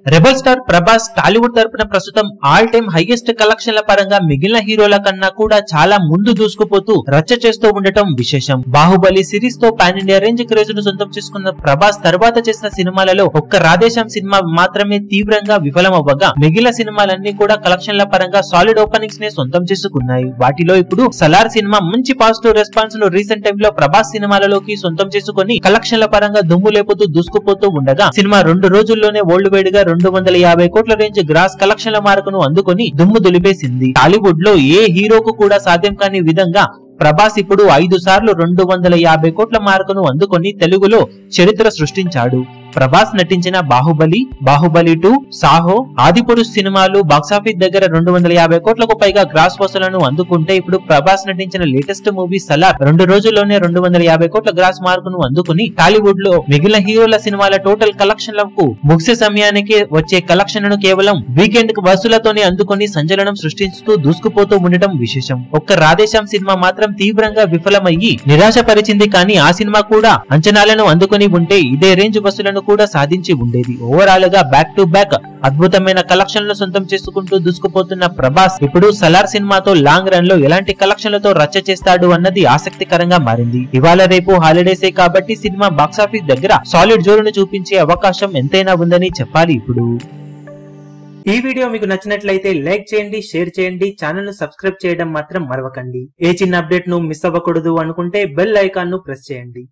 Rebel star Prabhas Tollywood తరపున ప్రస్తుతం all time highest కలెక్షన్ల పరంగా మిగిలిన హీరోల కన్నా కూడా చాలా ముందు దూసుకుపోతూ రచ్చ చేస్తూ ఉండటం విశేషం. బాహుబలి సిరీస్ తో పాన్ ఇండియా రేంజ్ క్రేజ్ ను సొంతం చేసుకున్న ప్రభాస్ తర్వాత చేసిన సినిమాలలో ఒక్క రాధేశ్యాం సినిమా మాత్రమే తీవ్రంగా విఫలమవ్వగా మిగిలిన సినిమాలన్నీ కూడా కలెక్షన్ల పరంగా సాలిడ్ ఓపెనింగ్స్ నే సొంతం చేసుకున్నాయి. వాటిలో ఇప్పుడు సలార్ సినిమా మంచి పాజిటివ్ రెస్పాన్స్ ను రీసెంట్ టైమ్ లో ప్రభాస్ సినిమాలలోకి సొంతం చేసుకుని కలెక్షన్ల పరంగా దుమ్ము లేపుతూ దూసుకుపోతూ ఉండగా సినిమా 2 రోజుల్లోనే వరల్డ్ వైడ్ గా 250 కోట్ల రేంజ్ గ్రాస్ కలెక్షన్ల మార్కును అందుకొని దుమ్ము దులిపేసింది. టాలీవుడ్ లో ఏ హీరోకు కూడా సాధ్యం కాని విధంగా ప్రభాస్ ఇప్పుడు 5 సార్లు 250 కోట్ల మార్కును అందుకొని తెలుగులో చరిత్ర సృష్టించాడు. ప్రభాస్ నటించిన బాహుబలి, బాహుబలి 2, సాహో, ఆదిపురుష్ సినిమాలు బాక్సాఫీస్ దగ్గర 250 కోట్లకు పైగా గ్రాస్ వసూలను అందుకుంటే ఇప్పుడు ప్రభాస్ నటించిన లేటెస్ట్ మూవీ సలార్ 2 రోజుల్లోనే 250 కోట్ల గ్రాస్ మార్కును అందుకుని టాలీవుడ్ లో మిగిలిన హీరోల సినిమాల టోటల్ కలెక్షన్లకు ముగిసే సమయానికి వచ్చే కలెక్షన్లను కేవలం వీకెండ్ వసూలతోనే అందుకుని సంచలనం సృష్టిస్తూ దూసుకుపోతూ ఉండటం విశేషం. ఒక్క రాధేశ్యాం సినిమా మాత్రం తీవ్రంగా విఫలమయ్యి నిరాశపరిచింది. కానీ ఆ సినిమా కూడా అంచనాలను అందుకుని ఉంటే ఇదే రేంజ్ వసూలను కూడా సాధించి ఉండేది. ఓవరాల్ గా బ్యాక్ టు బ్యాక్ అద్భుతమైన కలెక్షన్లను సొంతం చేసుకుంటూ దూసుకుపోతున్న ప్రభాస్ ఇప్పుడు సలార్ సినిమాతో లాంగ్ రన్ లో ఎలాంటి కలెక్షన్లతో రచ్చ చేస్తాడు అన్నది ఆసక్తికరంగా మారింది. ఇవాళ రేపు హాలిడేసే కాబట్టి సినిమా బాక్సాఫీస్ దగ్గర సాలిడ్ జోరును చూపించే అవకాశం ఎంతైనా ఉందని చెప్పాలి. ఇప్పుడు ఈ వీడియో మీకు నచ్చినట్లయితే లైక్ చేయండి, షేర్ చేయండి, ఛానల్ ను సబ్స్క్రైబ్ చేయడం మాత్రం మరవకండి. ఏ చిన్న అప్డేట్ ను మిస్ అవ్వకూడదు అనుకుంటే బెల్ ఐకాన్ ను ప్రెస్ చేయండి.